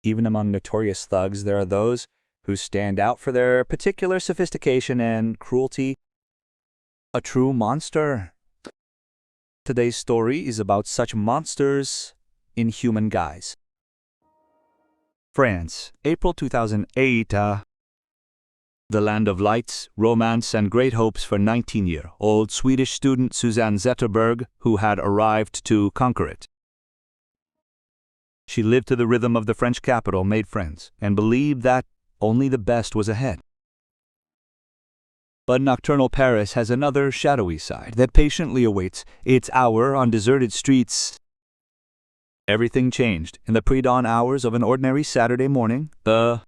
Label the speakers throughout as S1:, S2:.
S1: Even among notorious thugs, there are those who stand out for their particular sophistication and cruelty. A true monster. Today's story is about such monsters in human guise. France, April 2008. The land of lights, romance, and great hopes for 19-year-old Swedish student Susanne Zetterberg, who had arrived to conquer it. She lived to the rhythm of the French capital, made friends, and believed that only the best was ahead. But nocturnal Paris has another shadowy side that patiently awaits its hour on deserted streets. Everything changed in the pre-dawn hours of an ordinary Saturday morning. The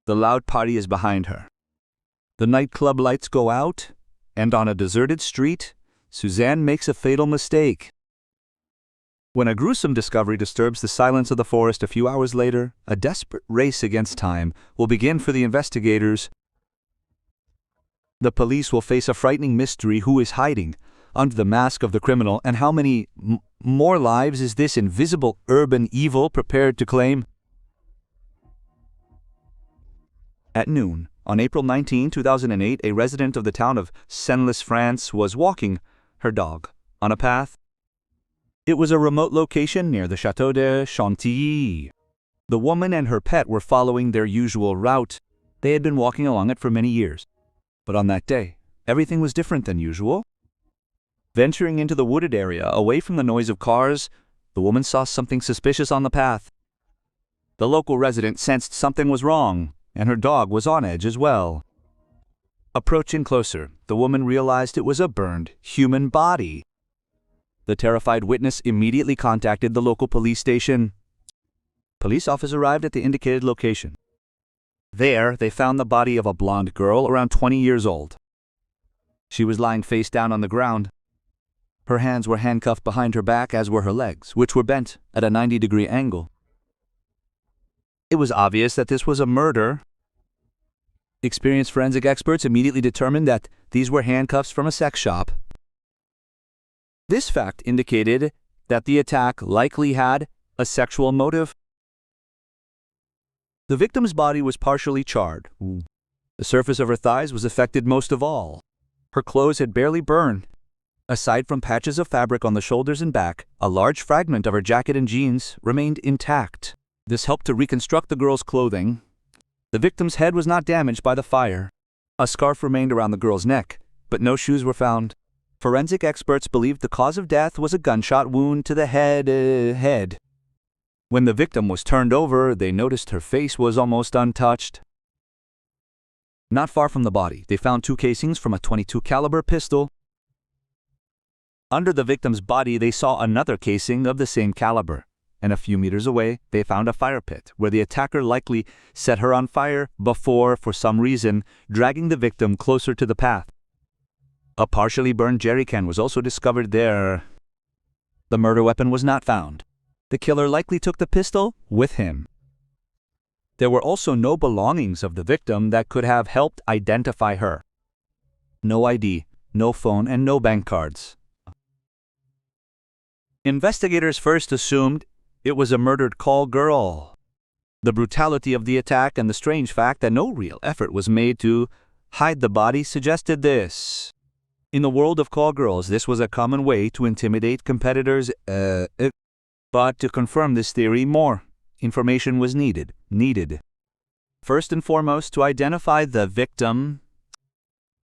S1: loud party is behind her. The nightclub lights go out, and on a deserted street, Susanne makes a fatal mistake. When a gruesome discovery disturbs the silence of the forest a few hours later, a desperate race against time will begin for the investigators. The police will face a frightening mystery: who is hiding under the mask of the criminal, and how many more lives is this invisible urban evil prepared to claim? At noon, on April 19, 2008, a resident of the town of Senlis, France, was walking her dog on a path. It was a remote location near the Château de Chantilly. The woman and her pet were following their usual route. They had been walking along it for many years. But on that day, everything was different than usual. Venturing into the wooded area, away from the noise of cars, the woman saw something suspicious on the path. The local resident sensed something was wrong, and her dog was on edge as well. Approaching closer, the woman realized it was a burned human body. The terrified witness immediately contacted the local police station. Police officers arrived at the indicated location. There, they found the body of a blonde girl around 20 years old. She was lying face down on the ground. Her hands were handcuffed behind her back, as were her legs, which were bent at a 90-degree angle. It was obvious that this was a murder. Experienced forensic experts immediately determined that these were handcuffs from a sex shop. This fact indicated that the attack likely had a sexual motive. The victim's body was partially charred. The surface of her thighs was affected most of all. Her clothes had barely burned. Aside from patches of fabric on the shoulders and back, a large fragment of her jacket and jeans remained intact. This helped to reconstruct the girl's clothing. The victim's head was not damaged by the fire. A scarf remained around the girl's neck, but no shoes were found. Forensic experts believed the cause of death was a gunshot wound to the head. When the victim was turned over, they noticed her face was almost untouched. Not far from the body, they found 2 casings from a .22 caliber pistol. Under the victim's body, they saw another casing of the same caliber. And a few meters away, they found a fire pit, where the attacker likely set her on fire before, for some reason, dragging the victim closer to the path. A partially burned jerry can was also discovered there. The murder weapon was not found. The killer likely took the pistol with him. There were also no belongings of the victim that could have helped identify her. No ID, no phone, and no bank cards. Investigators first assumed it was a murdered call girl. The brutality of the attack and the strange fact that no real effort was made to hide the body suggested this. In the world of call girls, this was a common way to intimidate competitors. But to confirm this theory, more information was needed. First and foremost, to identify the victim,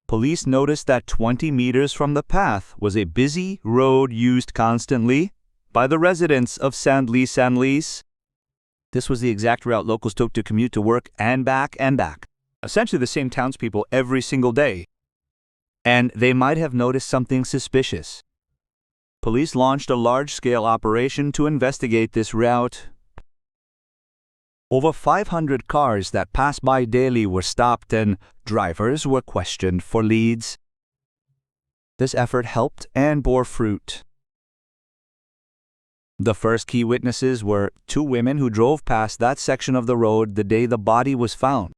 S1: police noticed that 20 meters from the path was a busy road used constantly by the residents of Senlis. This was the exact route locals took to commute to work and back. Essentially the same townspeople every single day. And they might have noticed something suspicious. Police launched a large-scale operation to investigate this route. Over 500 cars that passed by daily were stopped, and drivers were questioned for leads. This effort helped and bore fruit. The first key witnesses were 2 women who drove past that section of the road the day the body was found.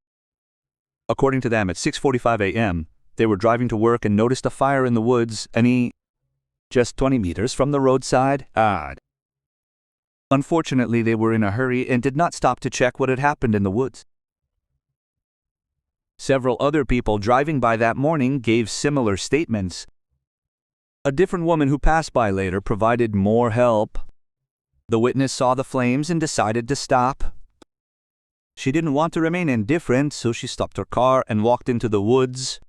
S1: According to them, at 6:45 a.m., they were driving to work and noticed a fire in the woods, just 20 meters from the roadside. Unfortunately, they were in a hurry and did not stop to check what had happened in the woods. Several other people driving by that morning gave similar statements. A different woman who passed by later provided more help. The witness saw the flames and decided to stop. She didn't want to remain indifferent, so she stopped her car and walked into the woods.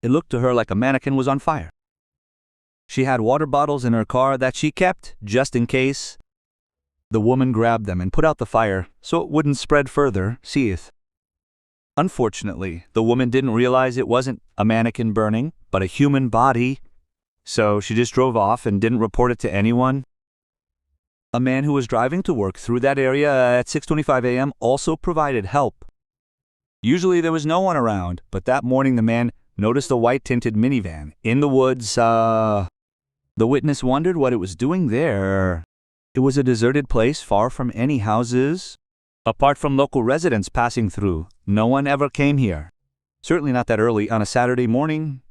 S1: It looked to her like a mannequin was on fire. She had water bottles in her car that she kept just in case. The woman grabbed them and put out the fire so it wouldn't spread further, seeth. Unfortunately, the woman didn't realize it wasn't a mannequin burning, but a human body, so she just drove off and didn't report it to anyone. A man who was driving to work through that area at 6:25 a.m. also provided help. Usually there was no one around, but that morning the man noticed a white-tinted minivan in the woods. The witness wondered what it was doing there. It was a deserted place far from any houses. Apart from local residents passing through, no one ever came here. Certainly not that early on a Saturday morning.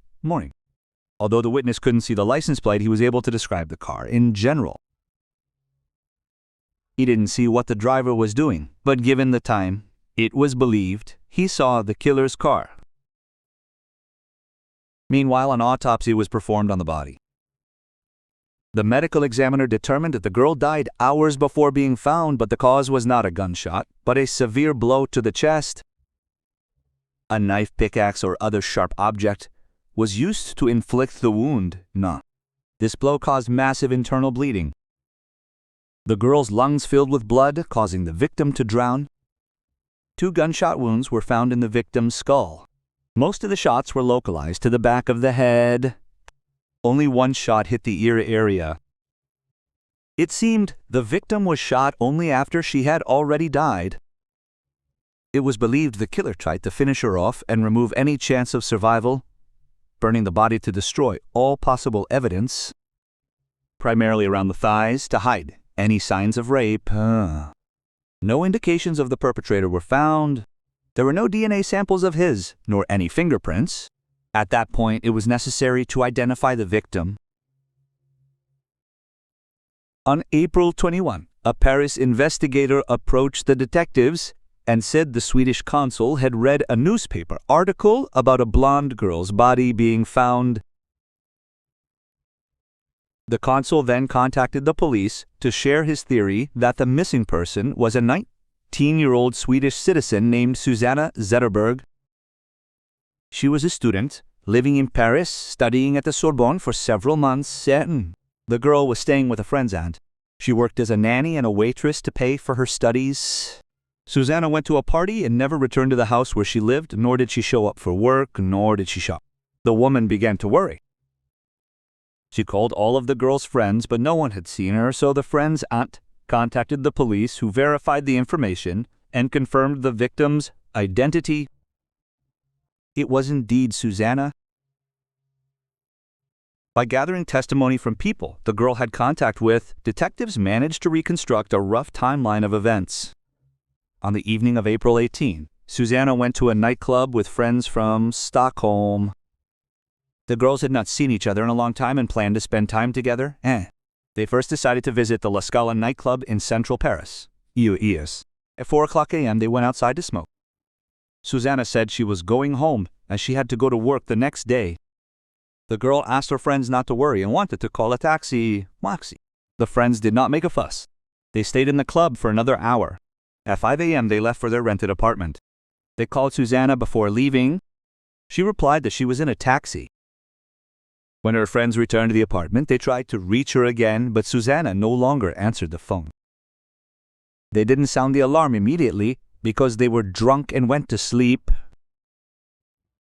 S1: Although the witness couldn't see the license plate, he was able to describe the car in general. He didn't see what the driver was doing, but given the time, it was believed he saw the killer's car. Meanwhile, an autopsy was performed on the body. The medical examiner determined that the girl died hours before being found, but the cause was not a gunshot, but a severe blow to the chest. A knife, pickaxe, or other sharp object was used to inflict the wound. This blow caused massive internal bleeding. The girl's lungs filled with blood, causing the victim to drown. 2 gunshot wounds were found in the victim's skull. Most of the shots were localized to the back of the head. Only 1 shot hit the ear area. It seemed the victim was shot only after she had already died. It was believed the killer tried to finish her off and remove any chance of survival, burning the body to destroy all possible evidence, primarily around the thighs, to hide any signs of rape. No indications of the perpetrator were found. There were no DNA samples of his, nor any fingerprints. At that point, it was necessary to identify the victim. On April 21, a Paris investigator approached the detectives and said the Swedish consul had read a newspaper article about a blonde girl's body being found. The consul then contacted the police to share his theory that the missing person was a 19-year-old Swedish citizen named Susanna Zetterberg. She was a student, living in Paris, studying at the Sorbonne for several months. The girl was staying with a friend's aunt. She worked as a nanny and a waitress to pay for her studies. Susanna went to a party and never returned to the house where she lived, nor did she show up for work, nor did she shop. The woman began to worry. She called all of the girl's friends, but no one had seen her, so the friend's aunt contacted the police, who verified the information and confirmed the victim's identity. It was indeed Susanna. By gathering testimony from people the girl had contact with, detectives managed to reconstruct a rough timeline of events. On the evening of April 18, Susanna went to a nightclub with friends from Stockholm. The girls had not seen each other in a long time and planned to spend time together. They first decided to visit the La Scala nightclub in central Paris. At 4:00 a.m., they went outside to smoke. Susanna said she was going home as she had to go to work the next day. The girl asked her friends not to worry and wanted to call a taxi. The friends did not make a fuss. They stayed in the club for another hour. At 5 a.m., they left for their rented apartment. They called Susanna before leaving. She replied that she was in a taxi. When her friends returned to the apartment, they tried to reach her again, but Susanna no longer answered the phone. They didn't sound the alarm immediately because they were drunk and went to sleep.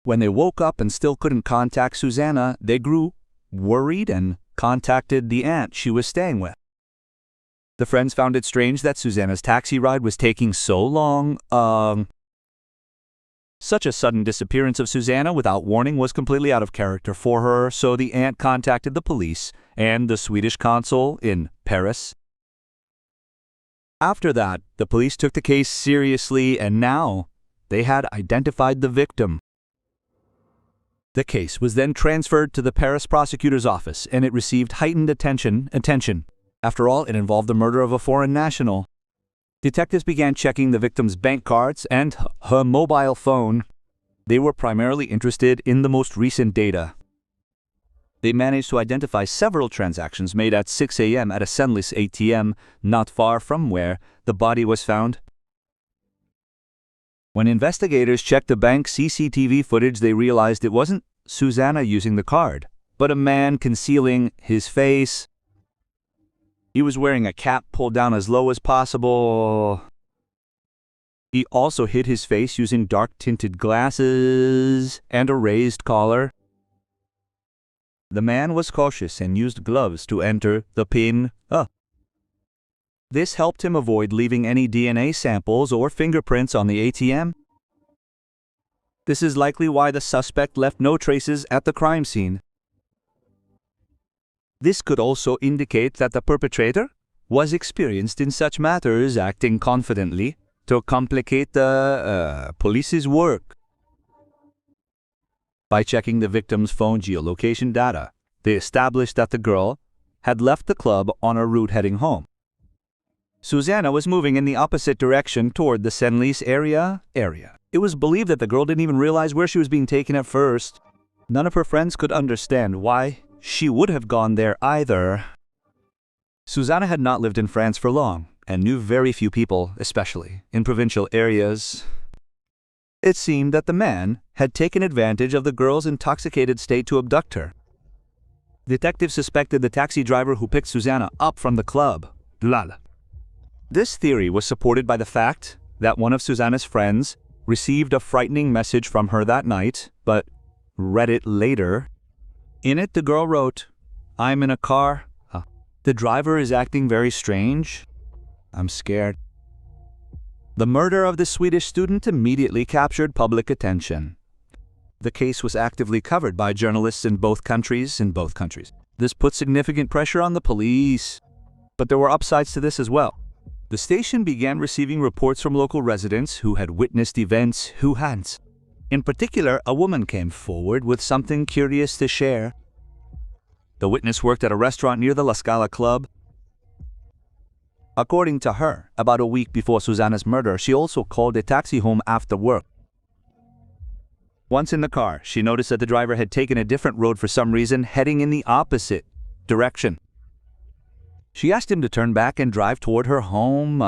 S1: When they woke up and still couldn't contact Susanna, they grew worried and contacted the aunt she was staying with. The friends found it strange that Susanna's taxi ride was taking so long. Such a sudden disappearance of Susanna without warning was completely out of character for her, so the aunt contacted the police and the Swedish consul in Paris. After that, the police took the case seriously, and now they had identified the victim. The case was then transferred to the Paris prosecutor's office, and it received heightened attention. After all, it involved the murder of a foreign national. Detectives began checking the victim's bank cards and her mobile phone. They were primarily interested in the most recent data. They managed to identify several transactions made at 6 a.m. at a Senlis ATM not far from where the body was found. When investigators checked the bank's CCTV footage, they realized it wasn't Susanna using the card, but a man concealing his face. He was wearing a cap pulled down as low as possible. He also hid his face using dark-tinted glasses and a raised collar. The man was cautious and used gloves to enter the PIN. This helped him avoid leaving any DNA samples or fingerprints on the ATM. This is likely why the suspect left no traces at the crime scene. This could also indicate that the perpetrator was experienced in such matters, acting confidently to complicate the police's work. By checking the victim's phone geolocation data, they established that the girl had left the club on a route heading home. Susanna was moving in the opposite direction toward the Senlis area. It was believed that the girl didn't even realize where she was being taken at first. None of her friends could understand why she would have gone there either. Susanna had not lived in France for long and knew very few people, especially in provincial areas. It seemed that the man had taken advantage of the girl's intoxicated state to abduct her. Detectives suspected the taxi driver who picked Susanna up from the club. This theory was supported by the fact that one of Susanna's friends received a frightening message from her that night, but read it later. In it, the girl wrote, "I'm in a car. The driver is acting very strange. I'm scared." The murder of the Swedish student immediately captured public attention. The case was actively covered by journalists in both countries. This put significant pressure on the police. But there were upsides to this as well. The station began receiving reports from local residents who had witnessed events who hadn't. In particular, a woman came forward with something curious to share. The witness worked at a restaurant near the La Scala club. According to her, about a week before Susanna's murder, she also called a taxi home after work. Once in the car, she noticed that the driver had taken a different road for some reason, heading in the opposite direction. She asked him to turn back and drive toward her home.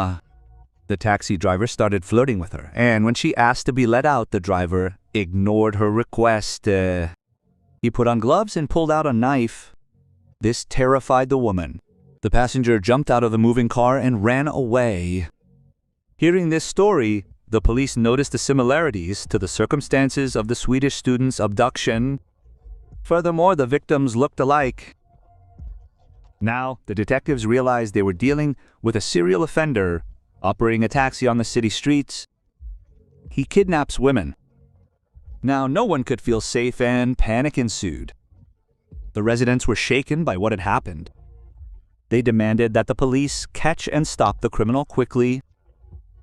S1: The taxi driver started flirting with her, and when she asked to be let out, the driver ignored her request. He put on gloves and pulled out a knife. This terrified the woman. The passenger jumped out of the moving car and ran away. Hearing this story, the police noticed the similarities to the circumstances of the Swedish student's abduction. Furthermore, the victims looked alike. Now, the detectives realized they were dealing with a serial offender operating a taxi on the city streets. He kidnaps women. Now, no one could feel safe and panic ensued. The residents were shaken by what had happened. They demanded that the police catch and stop the criminal quickly.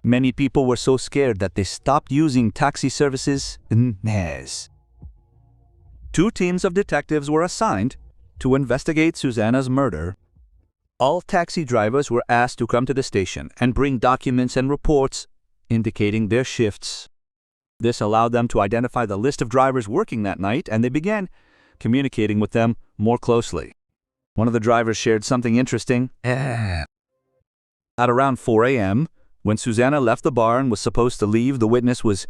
S1: Many people were so scared that they stopped using taxi services. 2 teams of detectives were assigned to investigate Susanna's murder. All taxi drivers were asked to come to the station and bring documents and reports indicating their shifts. This allowed them to identify the list of drivers working that night, and they began communicating with them more closely. One of the drivers shared something interesting. At around 4 a.m., when Susanna left the bar and was supposed to leave, the witness was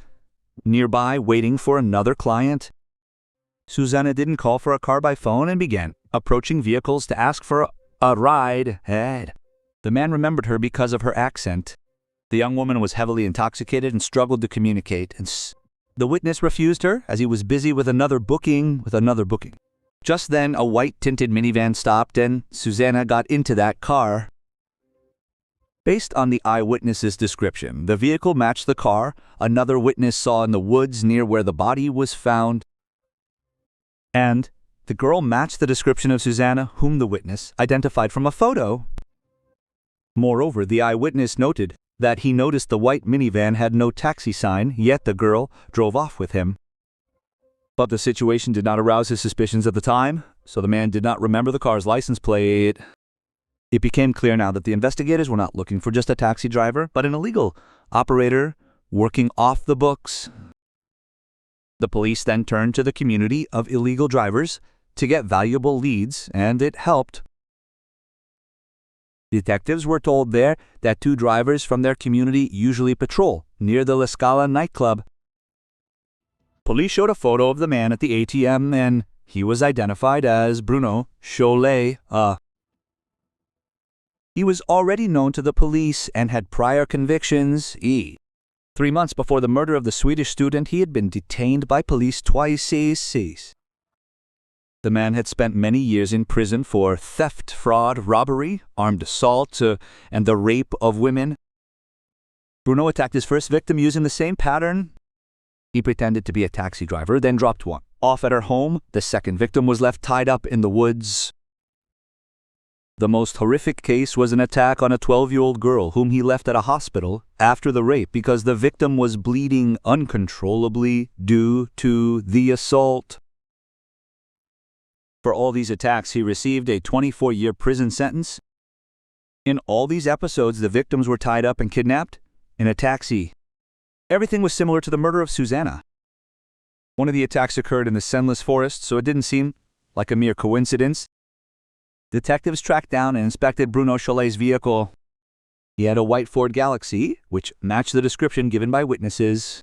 S1: nearby waiting for another client. Susanna didn't call for a car by phone and began approaching vehicles to ask for a ride. The man remembered her because of her accent. The young woman was heavily intoxicated and struggled to communicate. The witness refused her as he was busy with another booking. Just then, a white-tinted minivan stopped and Susanna got into that car. Based on the eyewitness's description, the vehicle matched the car another witness saw in the woods near where the body was found. And the girl matched the description of Susanna, whom the witness identified from a photo. Moreover, the eyewitness noted that he noticed the white minivan had no taxi sign, yet the girl drove off with him. But the situation did not arouse his suspicions at the time, so the man did not remember the car's license plate. It became clear now that the investigators were not looking for just a taxi driver, but an illegal operator working off the books. The police then turned to the community of illegal drivers to get valuable leads, and it helped. Detectives were told there that 2 drivers from their community usually patrol near the La Scala nightclub. Police showed a photo of the man at the ATM, and he was identified as Bruno Cholet. He was already known to the police and had prior convictions. 3 months before the murder of the Swedish student, he had been detained by police twice. The man had spent many years in prison for theft, fraud, robbery, armed assault, and the rape of women. Bruno attacked his first victim using the same pattern. He pretended to be a taxi driver, then dropped one off at her home. The second victim was left tied up in the woods. The most horrific case was an attack on a 12-year-old girl whom he left at a hospital after the rape because the victim was bleeding uncontrollably due to the assault. For all these attacks, he received a 24-year prison sentence. In all these episodes, the victims were tied up and kidnapped in a taxi. Everything was similar to the murder of Susanna. One of the attacks occurred in the Senlis forest, so it didn't seem like a mere coincidence. Detectives tracked down and inspected Bruno Cholet's vehicle. He had a white Ford Galaxy, which matched the description given by witnesses.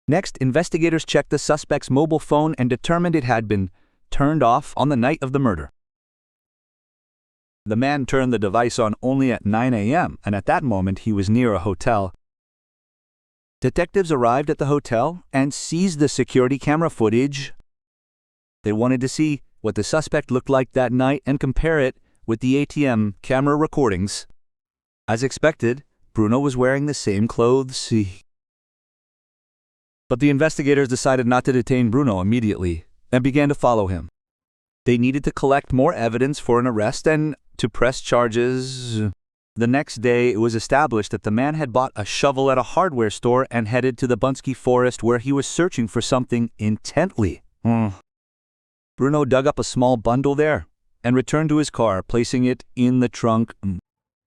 S1: Next, investigators checked the suspect's mobile phone and determined it had been turned off on the night of the murder. The man turned the device on only at 9 a.m., and at that moment he was near a hotel. Detectives arrived at the hotel and seized the security camera footage. They wanted to see what the suspect looked like that night and compare it with the ATM camera recordings. As expected, Bruno was wearing the same clothes. But the investigators decided not to detain Bruno immediately and began to follow him. They needed to collect more evidence for an arrest and to press charges. The next day, it was established that the man had bought a shovel at a hardware store and headed to the Bunsky forest where he was searching for something intently. Bruno dug up a small bundle there and returned to his car, placing it in the trunk.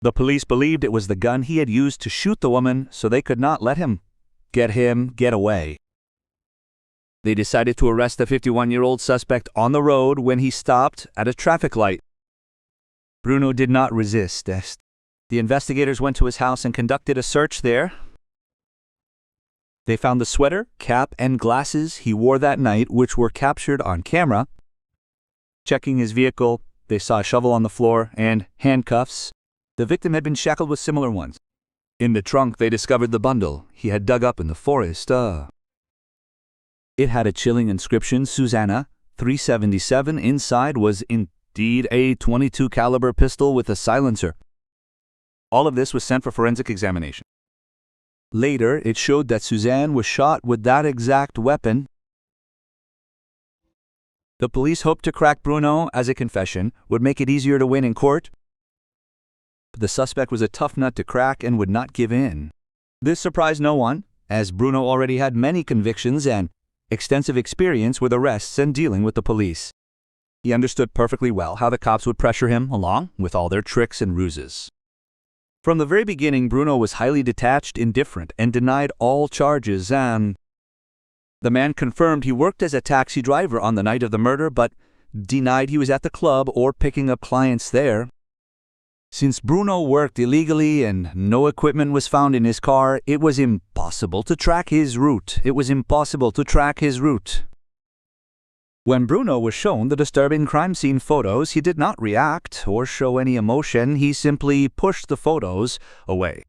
S1: The police believed it was the gun he had used to shoot the woman, so they could not let him get away. They decided to arrest the 51-year-old suspect on the road when he stopped at a traffic light. Bruno did not resist. The investigators went to his house and conducted a search there. They found the sweater, cap, and glasses he wore that night, which were captured on camera. Checking his vehicle, they saw a shovel on the floor and handcuffs. The victim had been shackled with similar ones. In the trunk, they discovered the bundle he had dug up in the forest. It had a chilling inscription, Susanna, 377. Inside was indeed a .22 caliber pistol with a silencer. All of this was sent for forensic examination. Later, it showed that Suzanne was shot with that exact weapon. The police hoped to crack Bruno as a confession would make it easier to win in court. But the suspect was a tough nut to crack and would not give in. This surprised no one, as Bruno already had many convictions and extensive experience with arrests and dealing with the police. He understood perfectly well how the cops would pressure him, along with all their tricks and ruses. From the very beginning, Bruno was highly detached, indifferent, and denied all charges. The man confirmed he worked as a taxi driver on the night of the murder, but denied he was at the club or picking up clients there. Since Bruno worked illegally and no equipment was found in his car, it was impossible to track his route. When Bruno was shown the disturbing crime scene photos, he did not react or show any emotion. He simply pushed the photos away.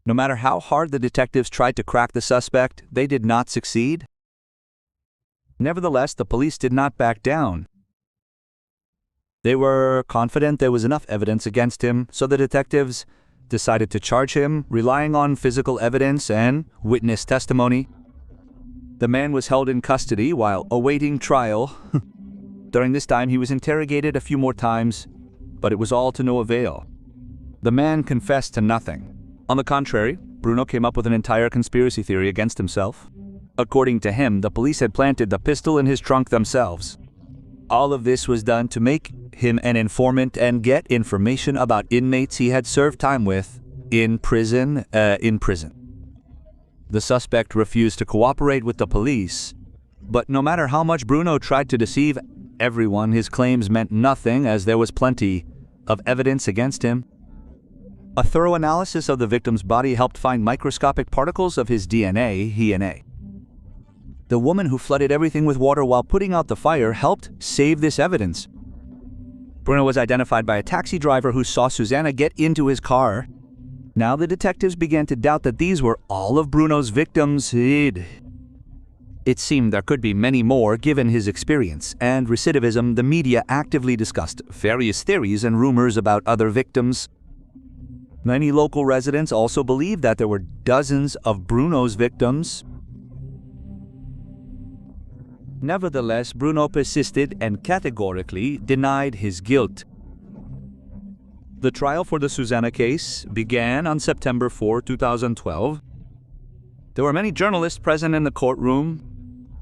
S1: No matter how hard the detectives tried to crack the suspect, they did not succeed. Nevertheless, the police did not back down. They were confident there was enough evidence against him, so the detectives decided to charge him, relying on physical evidence and witness testimony. The man was held in custody while awaiting trial. During this time, he was interrogated a few more times, but it was all to no avail. The man confessed to nothing. On the contrary, Bruno came up with an entire conspiracy theory against himself. According to him, the police had planted the pistol in his trunk themselves. All of this was done to make him an informant and get information about inmates he had served time with in prison. The suspect refused to cooperate with the police, but no matter how much Bruno tried to deceive everyone, his claims meant nothing as there was plenty of evidence against him. A thorough analysis of the victim's body helped find microscopic particles of his DNA. The woman who flooded everything with water while putting out the fire helped save this evidence. Bruno was identified by a taxi driver who saw Susanna get into his car. Now the detectives began to doubt that these were all of Bruno's victims. It seemed there could be many more given his experience and recidivism. The media actively discussed various theories and rumors about other victims. Many local residents also believed that there were dozens of Bruno's victims. Nevertheless, Bruno persisted and categorically denied his guilt. The trial for the Susanna case began on September 4, 2012. There were many journalists present in the courtroom.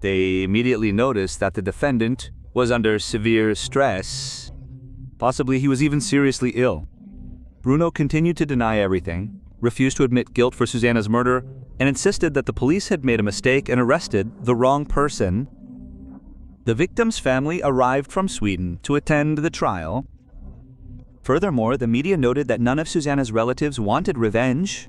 S1: They immediately noticed that the defendant was under severe stress. Possibly he was even seriously ill. Bruno continued to deny everything, refused to admit guilt for Susanna's murder, and insisted that the police had made a mistake and arrested the wrong person. The victim's family arrived from Sweden to attend the trial. Furthermore, the media noted that none of Susanna's relatives wanted revenge.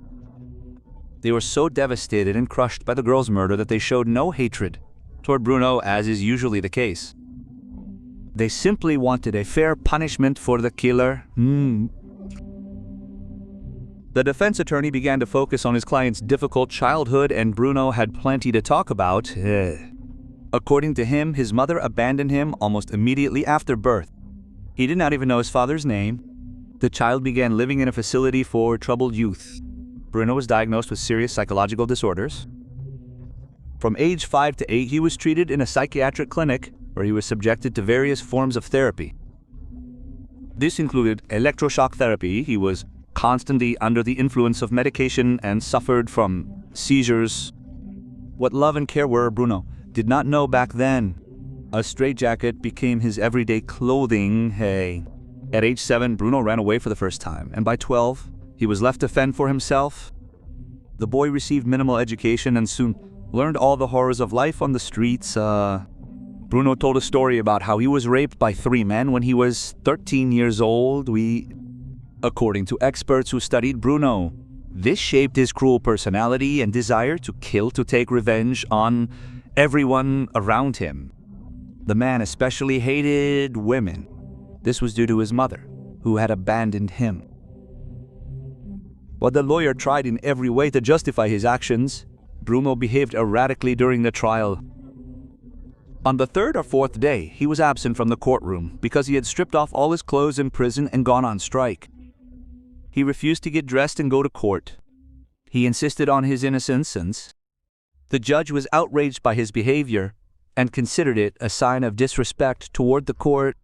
S1: They were so devastated and crushed by the girl's murder that they showed no hatred toward Bruno, as is usually the case. They simply wanted a fair punishment for the killer. The defense attorney began to focus on his client's difficult childhood, and Bruno had plenty to talk about. According to him, his mother abandoned him almost immediately after birth. He did not even know his father's name. The child began living in a facility for troubled youth. Bruno was diagnosed with serious psychological disorders. From age 5 to 8, he was treated in a psychiatric clinic where he was subjected to various forms of therapy. This included electroshock therapy. He was constantly under the influence of medication and suffered from seizures. What love and care were, Bruno did not know back then. A straitjacket became his everyday clothing. At age 7, Bruno ran away for the first time, and by 12, he was left to fend for himself. The boy received minimal education and soon learned all the horrors of life on the streets. Bruno told a story about how he was raped by 3 men when he was 13 years old. According to experts who studied Bruno, this shaped his cruel personality and desire to kill, to take revenge on everyone around him. The man especially hated women. This was due to his mother, who had abandoned him. While the lawyer tried in every way to justify his actions, Bruno behaved erratically during the trial. On the 3rd or 4th day, he was absent from the courtroom because he had stripped off all his clothes in prison and gone on strike. He refused to get dressed and go to court. He insisted on his innocence. The judge was outraged by his behavior and considered it a sign of disrespect toward the court.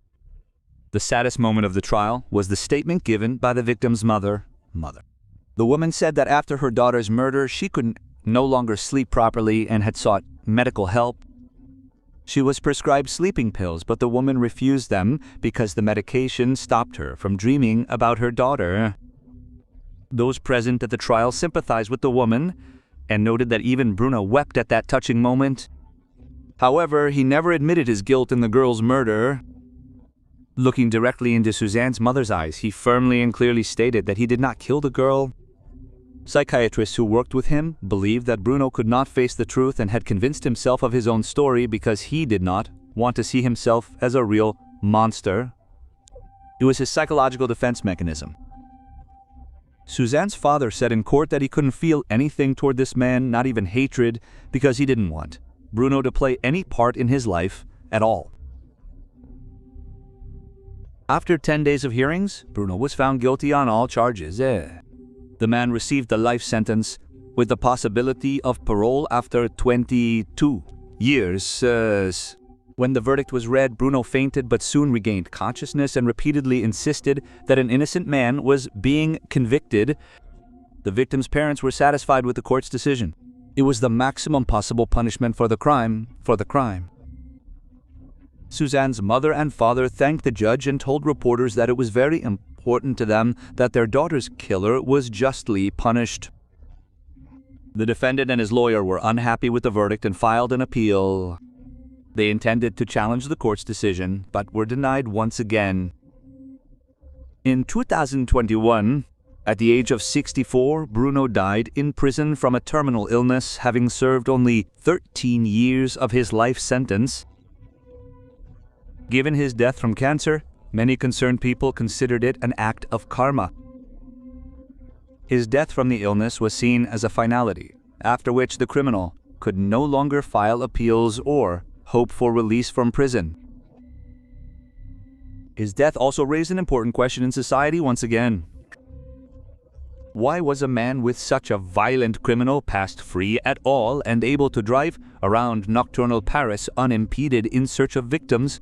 S1: The saddest moment of the trial was the statement given by the victim's mother. The woman said that after her daughter's murder, she could no longer sleep properly and had sought medical help. She was prescribed sleeping pills, but the woman refused them because the medication stopped her from dreaming about her daughter. Those present at the trial sympathized with the woman and noted that even Bruno wept at that touching moment. However, he never admitted his guilt in the girl's murder. Looking directly into Suzanne's mother's eyes, he firmly and clearly stated that he did not kill the girl. Psychiatrists who worked with him believed that Bruno could not face the truth and had convinced himself of his own story because he did not want to see himself as a real monster. It was his psychological defense mechanism. Suzanne's father said in court that he couldn't feel anything toward this man, not even hatred, because he didn't want Bruno to play any part in his life at all. After 10 days of hearings, Bruno was found guilty on all charges. The man received a life sentence with the possibility of parole after 22 years. When the verdict was read, Bruno fainted but soon regained consciousness and repeatedly insisted that an innocent man was being convicted. The victim's parents were satisfied with the court's decision. It was the maximum possible punishment for the crime. Suzanne's mother and father thanked the judge and told reporters that it was very important to them that their daughter's killer was justly punished. The defendant and his lawyer were unhappy with the verdict and filed an appeal. They intended to challenge the court's decision, but were denied once again. In 2021, at the age of 64, Bruno died in prison from a terminal illness, having served only 13 years of his life sentence. Given his death from cancer, many concerned people considered it an act of karma. His death from the illness was seen as a finality, after which the criminal could no longer file appeals or hope for release from prison. His death also raised an important question in society once again. Why was a man with such a violent criminal passed free at all and able to drive around nocturnal Paris unimpeded in search of victims?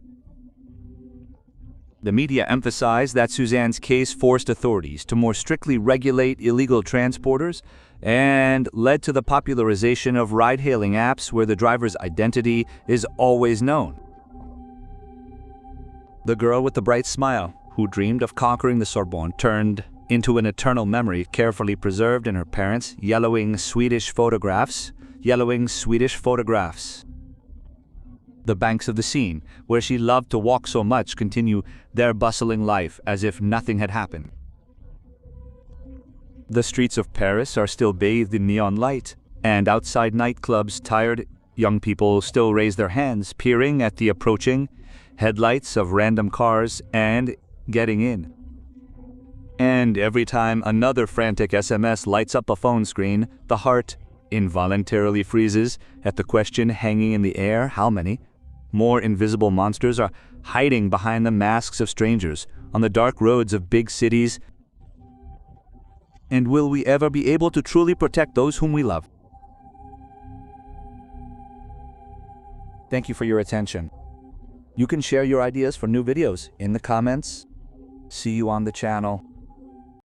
S1: The media emphasized that Suzanne's case forced authorities to more strictly regulate illegal transporters and led to the popularization of ride-hailing apps where the driver's identity is always known. The girl with the bright smile, who dreamed of conquering the Sorbonne, turned into an eternal memory carefully preserved in her parents' yellowing Swedish photographs. The banks of the Seine, where she loved to walk so much, continue their bustling life as if nothing had happened. The streets of Paris are still bathed in neon light, and outside nightclubs, tired young people still raise their hands, peering at the approaching headlights of random cars and getting in. And every time another frantic SMS lights up a phone screen, the heart involuntarily freezes at the question hanging in the air: how many more invisible monsters are hiding behind the masks of strangers on the dark roads of big cities? And will we ever be able to truly protect those whom we love? Thank you for your attention. You can share your ideas for new videos in the comments. See you on the channel.